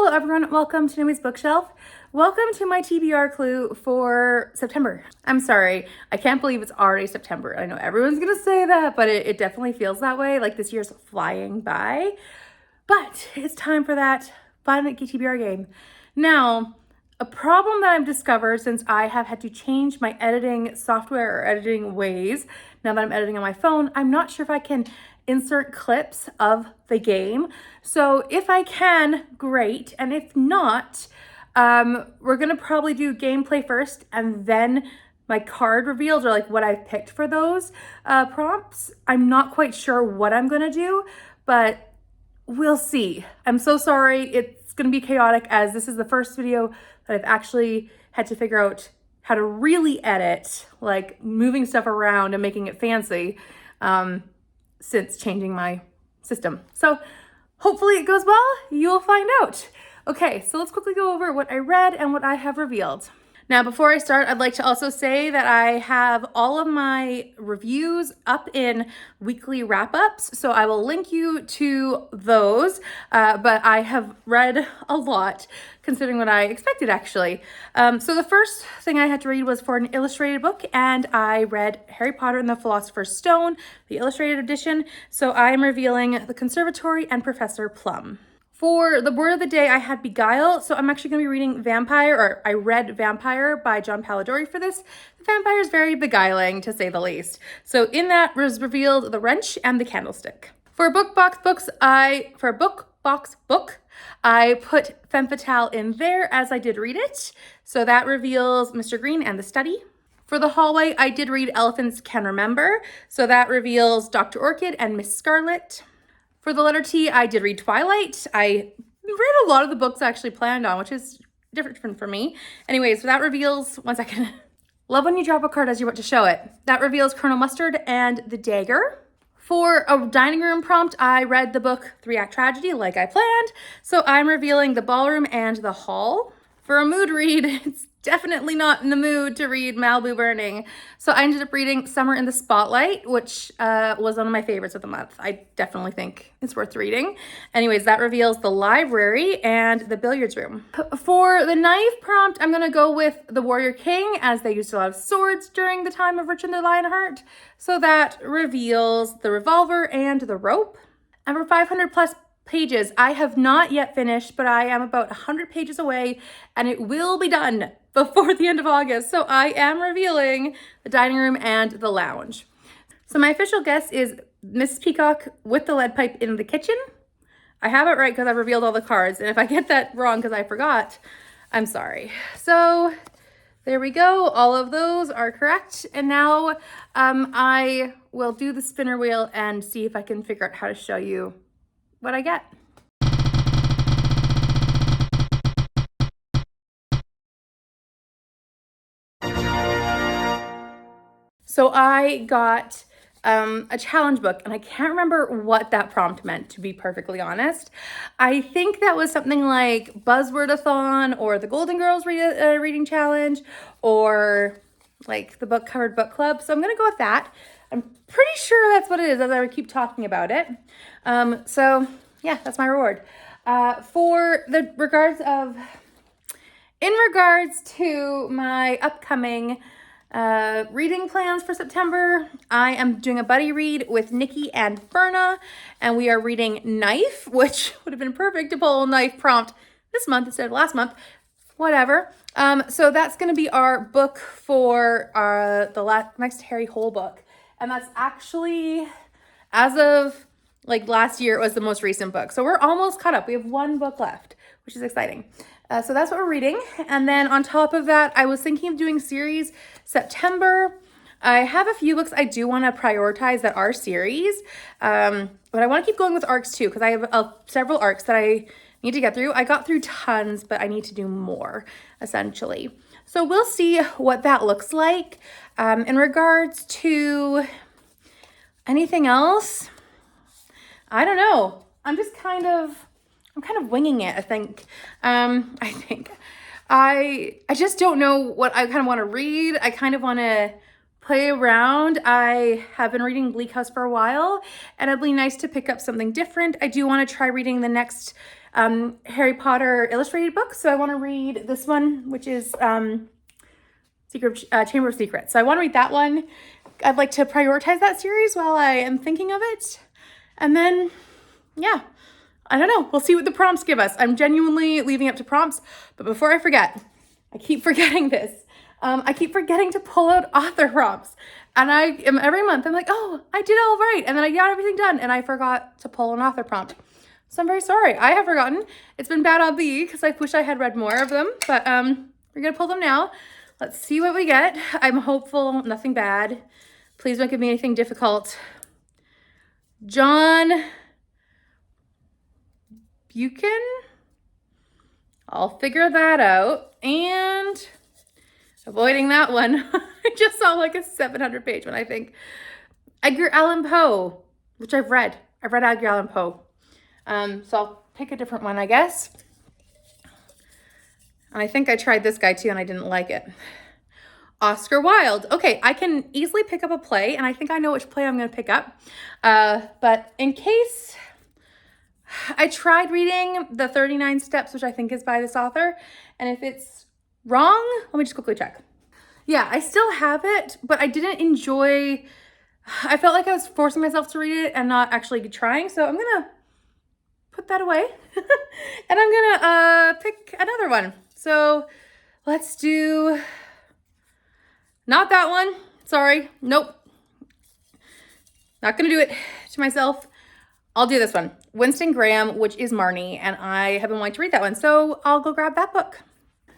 Hello everyone, welcome to Naomi's Bookshelf. Welcome to my TBR Clue for September. I'm sorry, I can't believe it's already September. I know everyone's gonna say that, but it definitely feels that way, like this year's flying by. But it's time for that fun TBR game. Now, a problem that I've discovered since I have had to change my editing software or editing ways, now that I'm editing on my phone, I'm not sure if I can insert clips of the game. So if I can, great. And if not, we're gonna probably do gameplay first and then my card reveals or like what I've picked for those prompts. I'm not quite sure what I'm gonna do, but we'll see. I'm so sorry. It's gonna be chaotic as this is the first video that I've actually had to figure out how to really edit, like moving stuff around and making it fancy since changing my system. So hopefully it goes well. You'll find out. Okay, so let's quickly go over what I read and what I have revealed. Now, before I start, I'd like to also say that I have all of my reviews up in weekly wrap-ups, so I will link you to those, but I have read a lot, considering what I expected, actually. So the first thing I had to read was for an illustrated book, and I read Harry Potter and the Philosopher's Stone, the illustrated edition, so I'm revealing The Conservatory and Professor Plum. For the word of the day, I had Beguile, so I'm actually going to be reading Vampire, or I read Vampire by John Polidori for this. The vampire is very beguiling, to say the least. So in that was revealed the wrench and the candlestick. For a book box book, I put Femme Fatale in there as I did read it. So that reveals Mr. Green and the Study. For the hallway, I did read Elephants Can Remember. So that reveals Dr. Orchid and Miss Scarlet. For the letter T, I did read Twilight. I read a lot of the books I actually planned on, which is different for me. Anyways, so that reveals, one second. Love when you drop a card as you're about to show it. That reveals Colonel Mustard and the Dagger. For a dining room prompt, I read the book 3-Act Tragedy like I planned. So I'm revealing the ballroom and the hall. For a mood read, it's definitely not in the mood to read Malibu Burning. So I ended up reading Summer in the Spotlight, which was one of my favorites of the month. I definitely think it's worth reading. Anyways, that reveals the library and the billiards room. For the knife prompt, I'm gonna go with the Warrior King, as they used a lot of swords during the time of Richard the Lionheart. So that reveals the revolver and the rope. And for 500 plus pages, I have not yet finished, but I am about 100 pages away and it will be done before the end of August. So I am revealing the dining room and the lounge. So my official guess is Mrs. Peacock with the lead pipe in the kitchen. I have it right because I've revealed all the cards, and if I get that wrong because I forgot, I'm sorry. So there we go. All of those are correct. And now I will do the spinner wheel and see if I can figure out how to show you what I get. So I got a challenge book, and I can't remember what that prompt meant, to be perfectly honest. I think that was something like Buzzwordathon or the Golden Girls reading challenge, or like the book covered book club. So I'm gonna go with that. I'm pretty sure that's what it is as I keep talking about it. So yeah, that's my reward. In regards to my upcoming reading plans for September, I am doing a buddy read with Nikki and Berna, and we are reading Knife, which would have been perfect to pull a knife prompt this month instead of last month. Whatever. So that's going to be our book for the next Harry Hole book. And that's actually, as of like last year, it was the most recent book. So we're almost caught up. We have one book left, which is exciting. So that's what we're reading. And then on top of that, I was thinking of doing series September. I have a few books I do want to prioritize that are series. But I want to keep going with arcs too, because I have several arcs that I need to get through. I got through tons, but I need to do more, essentially. So we'll see what that looks like. In regards to anything else, I don't know. I'm kind of winging it, I think. I just don't know what I kind of want to read. I kind of want to play around. I have been reading Bleak House for a while, and it'd be nice to pick up something different. I do want to try reading the next Harry Potter illustrated books. So I want to read this one, which is Chamber of Secrets. So I want to read that one. I'd like to prioritize that series while I am thinking of it. And then, yeah, I don't know. We'll see what the prompts give us. I'm genuinely leaving up to prompts. But before I forget, I keep forgetting this. I keep forgetting to pull out author prompts. And I am every month, I'm like, oh, I did all right. And then I got everything done and I forgot to pull an author prompt. So I'm very sorry. I have forgotten. It's been bad on me because I wish I had read more of them. But we're going to pull them now. Let's see what we get. I'm hopeful, nothing bad. Please don't give me anything difficult. John Buchan? I'll figure that out. And avoiding that one. I just saw like a 700-page one, I think. Edgar Allan Poe, which I've read. I've read Edgar Allan Poe. So I'll pick a different one, I guess. And I think I tried this guy too and I didn't like it. Oscar Wilde. Okay, I can easily pick up a play and I think I know which play I'm going to pick up. But in case, I tried reading The 39 Steps, which I think is by this author. And if it's wrong, let me just quickly check. Yeah, I still have it, but I didn't enjoy, I felt like I was forcing myself to read it and not actually trying. So I'm going to put that away and I'm going to pick another one. So let's do, not that one. Sorry. Nope. Not going to do it to myself. I'll do this one. Winston Graham, which is Marnie, and I have been wanting to read that one. So I'll go grab that book.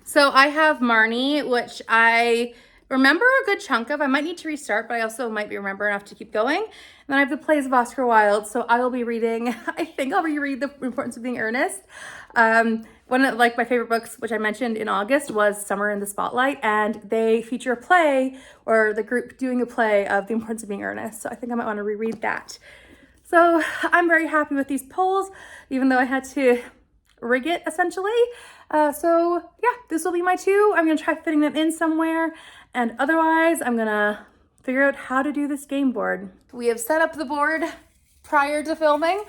So I have Marnie, which I remember a good chunk of. I might need to restart, but I also might be remember enough to keep going. And then I have the plays of Oscar Wilde. So I will be reading, I think I'll reread The Importance of Being Earnest. One of like my favorite books, which I mentioned in August, was Summer in the Spotlight. And they feature a play, or the group doing a play of The Importance of Being Earnest. So I think I might want to reread that. So I'm very happy with these polls, even though I had to rig it essentially. So yeah, this will be my two. I'm gonna try fitting them in somewhere, and otherwise I'm gonna figure out how to do this game board. We have set up the board prior to filming.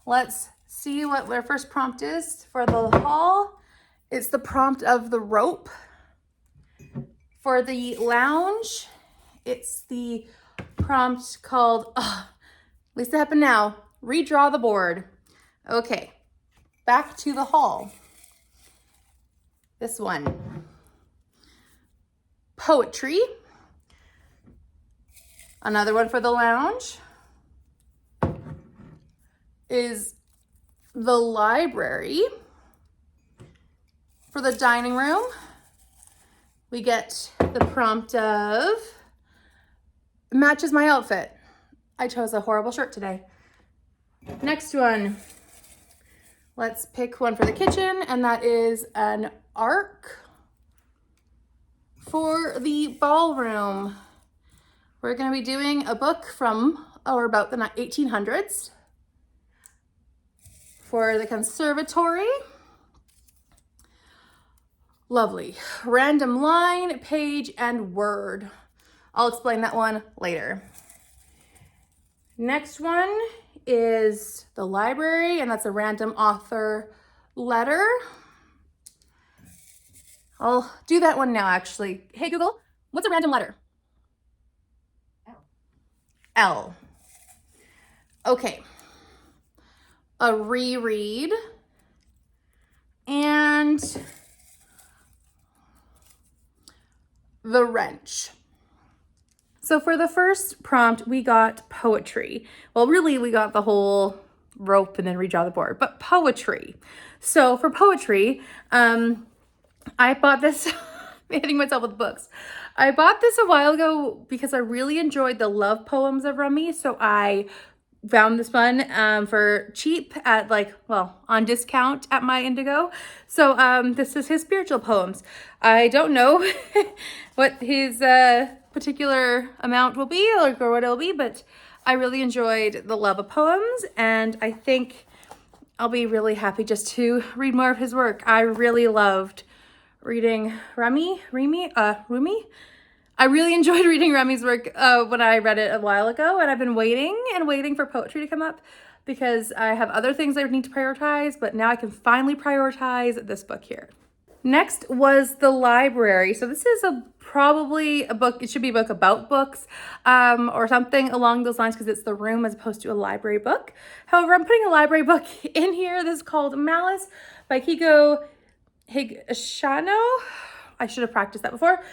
Let's see what our first prompt is for the haul. It's the prompt of the rope. For the lounge, it's the prompt called, at least it happened now, redraw the board. Okay, back to the haul. This one, poetry. Another one for the lounge is the library. For the dining room, we get the prompt of matches my outfit. I chose a horrible shirt today. Next one, let's pick one for the kitchen, and that is an arc. For the ballroom, we're going to be doing a book from or about the 1800s. For the conservatory, lovely. Random line, page, and word. I'll explain that one later. Next one is the library, and that's a random author letter. I'll do that one now, actually. Hey, Google, what's a random letter? L. Okay. A reread. And the wrench. So for the first prompt, we got poetry. Well, really, we got the whole rope and then redraw the board, but poetry. So for poetry, I bought this, I'm hitting myself with books. I bought this a while ago because I really enjoyed the love poems of Rumi. So I found this one for cheap at on discount at my Indigo. So this is his spiritual poems. I don't know what his particular amount will be or what it'll be, but I really enjoyed the love of poems, and I think I'll be really happy just to read more of his work. I really loved reading Rumi. I really enjoyed reading Rumi's work when I read it a while ago, and I've been waiting for poetry to come up because I have other things I need to prioritize, but now I can finally prioritize this book here. Next was the library. So this is probably a book. It should be a book about books or something along those lines, because it's the room as opposed to a library book. However, I'm putting a library book in here. This is called Malice by Keigo Higashino. I should have practiced that before.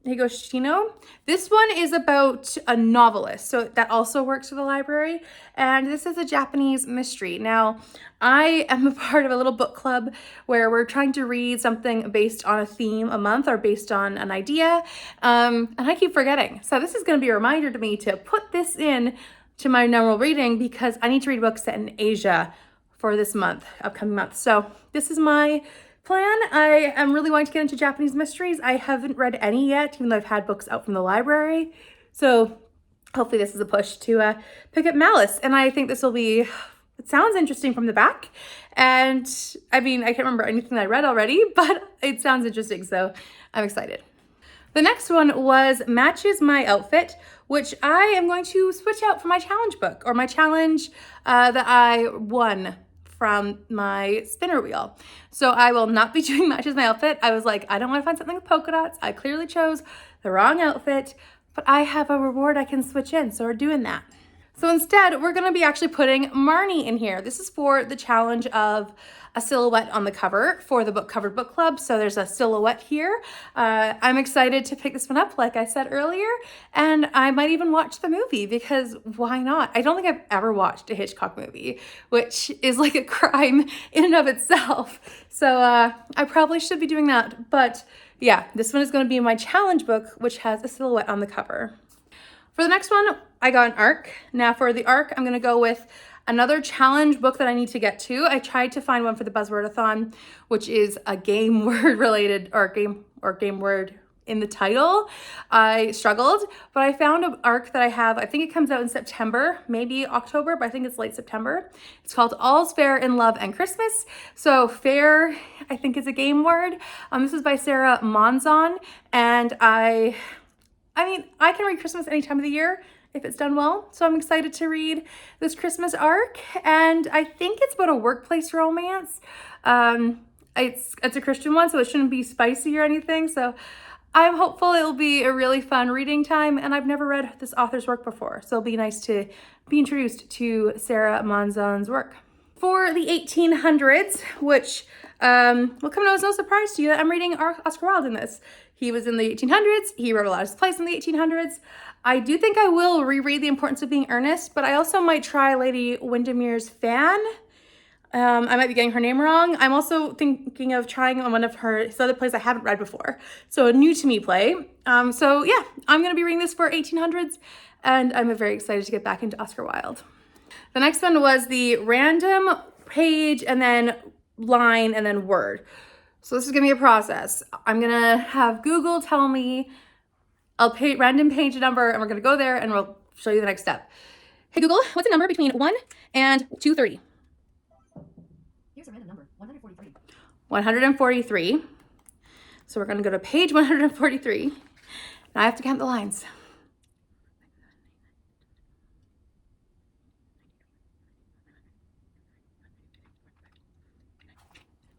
Higashino. This one is about a novelist, so that also works for the library. And this is a Japanese mystery. Now, I am a part of a little book club where we're trying to read something based on a theme a month or based on an idea. And I keep forgetting. So this is going to be a reminder to me to put this in to my normal reading, because I need to read books set in Asia for this month, upcoming month. So this is my plan. I am really wanting to get into Japanese mysteries. I haven't read any yet, even though I've had books out from the library. So hopefully this is a push to pick up Malice. And I think this will be, it sounds interesting from the back. And I mean, I can't remember anything I read already, but it sounds interesting. So I'm excited. The next one was Matches My Outfit, which I am going to switch out for my challenge book, or my challenge that I won from my spinner wheel. So I will not be doing Matches My Outfit. I was like, I don't want to find something with polka dots. I clearly chose the wrong outfit, but I have a reward I can switch in, so we're doing that. So instead, we're gonna be actually putting Marnie in here. This is for the challenge of a silhouette on the cover for the book covered book club. So there's a silhouette here. I'm excited to pick this one up, like I said earlier, and I might even watch the movie, because why not? I don't think I've ever watched a Hitchcock movie, which is like a crime in and of itself. So I probably should be doing that. But yeah, this one is going to be my challenge book, which has a silhouette on the cover. For the next one, I got an arc. Now for the arc, I'm going to go with another challenge book that I need to get to. I tried to find one for the Buzzwordathon, which is a game word related, or game word in the title. I struggled, but I found an arc that I have. I think it comes out in September, maybe October, but I think it's late September. It's called All's Fair in Love and Christmas. So fair, I think, is a game word. This is by Sarah Monzon, and I mean, I can read Christmas any time of the year if it's done well. So I'm excited to read this Christmas arc. And I think it's about a workplace romance. It's a Christian one, so it shouldn't be spicy or anything. So I'm hopeful it'll be a really fun reading time. And I've never read this author's work before, so it'll be nice to be introduced to Sarah Monzon's work. For the 1800s, which will come as no surprise to you that I'm reading Oscar Wilde in this. He was in the 1800s. He wrote a lot of his plays in the 1800s. I do think I will reread The Importance of Being Earnest, but I also might try Lady Windermere's Fan. I might be getting her name wrong. I'm also thinking of trying one of her other plays I haven't read before. So a new to me play. So yeah, I'm going to be reading this for 1800s, and I'm very excited to get back into Oscar Wilde. The next one was the random page and then line and then word. So this is gonna be a process. I'm gonna have Google tell me, I'll pay random page number, and we're gonna go there and we'll show you the next step. Hey Google, what's a number between 1 and 230? Here's a random number, 143. 143. So we're gonna go to page 143. Now I have to count the lines.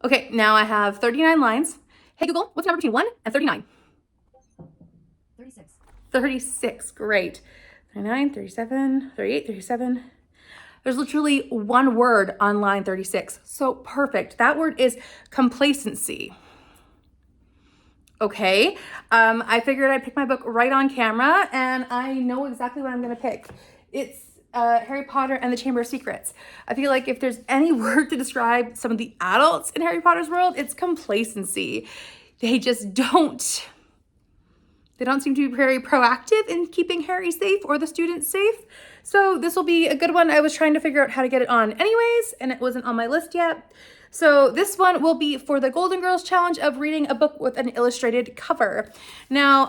Okay, now I have 39 lines. Hey Google, what's the number between 1 and 39? 36. 36, great. 39, 37, 38, 37. There's literally one word on line 36. So perfect. That word is complacency. Okay, I figured I'd pick my book right on camera, and I know exactly what I'm gonna pick. It's Harry Potter and the Chamber of Secrets. I feel like if there's any word to describe some of the adults in Harry Potter's world, it's complacency. They just don't seem to be very proactive in keeping Harry safe or the students safe. So this will be a good one. I was trying to figure out how to get it on anyways, and it wasn't on my list yet. So this one will be for the Golden Girls challenge of reading a book with an illustrated cover. Now,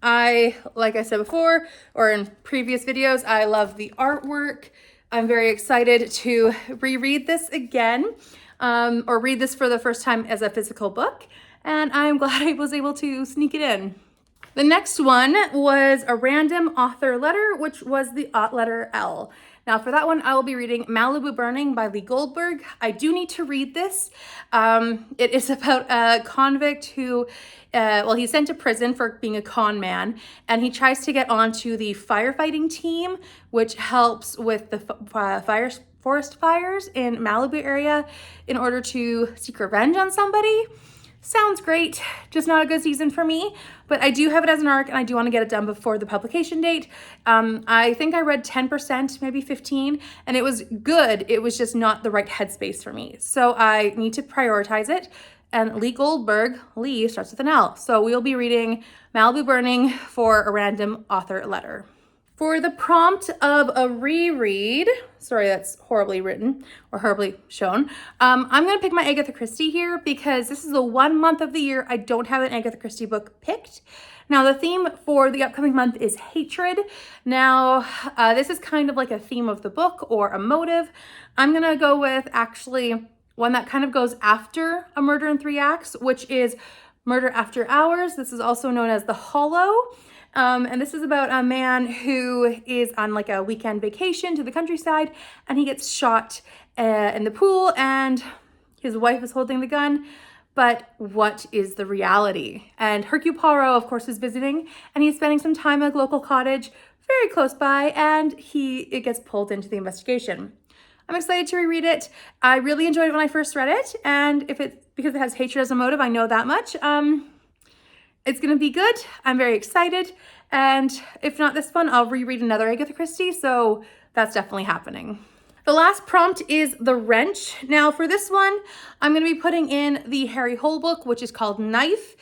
like I said before, or in previous videos, I love the artwork. I'm very excited to reread this again, or read this for the first time as a physical book. And I'm glad I was able to sneak it in. The next one was a random author letter, which was the letter L. Now for that one, I will be reading Malibu Burning by Goldberg. I do need to read this. It is about a convict who, he's sent to prison for being a con man, and he tries to get onto the firefighting team, which helps with the forest fires in Malibu area in order to seek revenge on somebody. Sounds great, just not a good season for me, but I do have it as an arc and I do want to get it done before the publication date. I think I read 10%, maybe 15, and it was good. It was just not the right headspace for me. So I need to prioritize it. And Goldberg, Lee starts with an L. So we'll be reading Malibu Burning for a random author letter. For the prompt of a reread, sorry, that's horribly written or horribly shown. I'm going to pick my Agatha Christie here because this is the 1 month of the year I don't have an Agatha Christie book picked. Now, the theme for the upcoming month is hatred. Now, this is kind of like a theme of the book or a motive. I'm going to go with actually one that kind of goes after A Murder in Three Acts, which is Murder After Hours. This is also known as The Hollow. And this is about a man who is on like a weekend vacation to the countryside, and he gets shot in the pool, and his wife is holding the gun. But what is the reality? And Hercule Poirot, of course, is visiting, and he's spending some time at a local cottage very close by, and it gets pulled into the investigation. I'm excited to reread it. I really enjoyed it when I first read it, and because it has hatred as a motive, I know that much. It's going to be good. I'm very excited. And if not this one, I'll reread another Agatha Christie. So that's definitely happening. The last prompt is The Wrench. Now for this one, I'm going to be putting in the Harry Hole book, which is called Knife.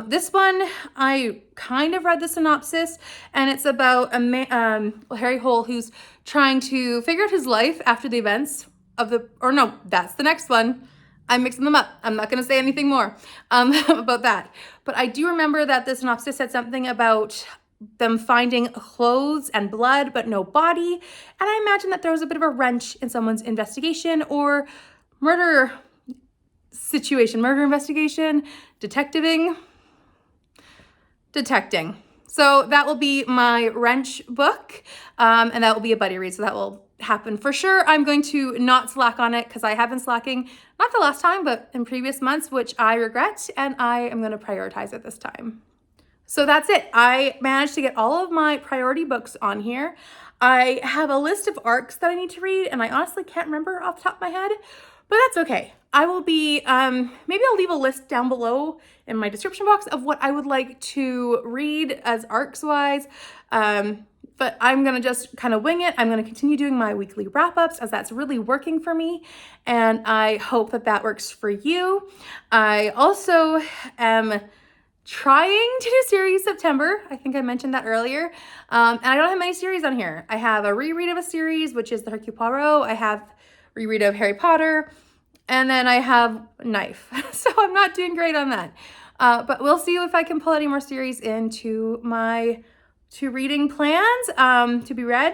This one, I kind of read the synopsis, and it's about Harry Hole who's trying to figure out his life after the events of that's the next one. I'm mixing them up. I'm not going to say anything more about that. But I do remember that the synopsis said something about them finding clothes and blood, but no body. And I imagine that there was a bit of a wrench in someone's investigation or murder investigation, detecting. So that will be my wrench book, and that will be a buddy read. So that will happen for sure. I'm going to not slack on it because I have been slacking, not the last time, but in previous months, which I regret, and I am going to prioritize it this time. So that's it. I managed to get all of my priority books on here. I have a list of arcs that I need to read, and I honestly can't remember off the top of my head, but that's okay. I will be, maybe I'll leave a list down below in my description box of what I would like to read as arcs wise. But I'm going to just kind of wing it. I'm going to continue doing my weekly wrap-ups as that's really working for me. And I hope that that works for you. I also am trying to do series September. I think I mentioned that earlier. And I don't have many series on here. I have a reread of a series, which is the Hercule Poirot. I have reread of Harry Potter. And then I have Knife. So I'm not doing great on that. But we'll see if I can pull any more series into my reading plans to be read.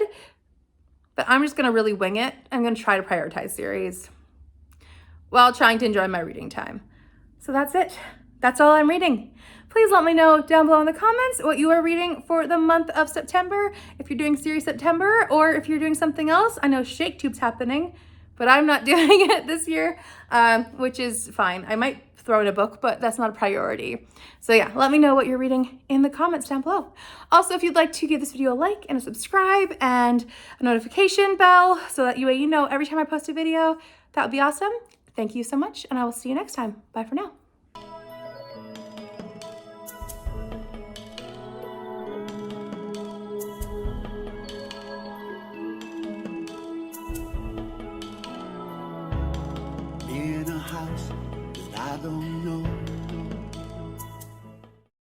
But I'm just going to really wing it. I'm going to try to prioritize series while trying to enjoy my reading time. So that's it. That's all I'm reading. Please let me know down below in the comments what you are reading for the month of September. If you're doing series September or if you're doing something else. I know ShakeTube's happening, but I'm not doing it this year, which is fine. I might throw in a book, but that's not a priority. So yeah, let me know what you're reading in the comments down below. Also, if you'd like to give this video a like and a subscribe and a notification bell so that you know every time I post a video, that would be awesome. Thank you so much, and I will see you next time. Bye for now. In a house that I don't know,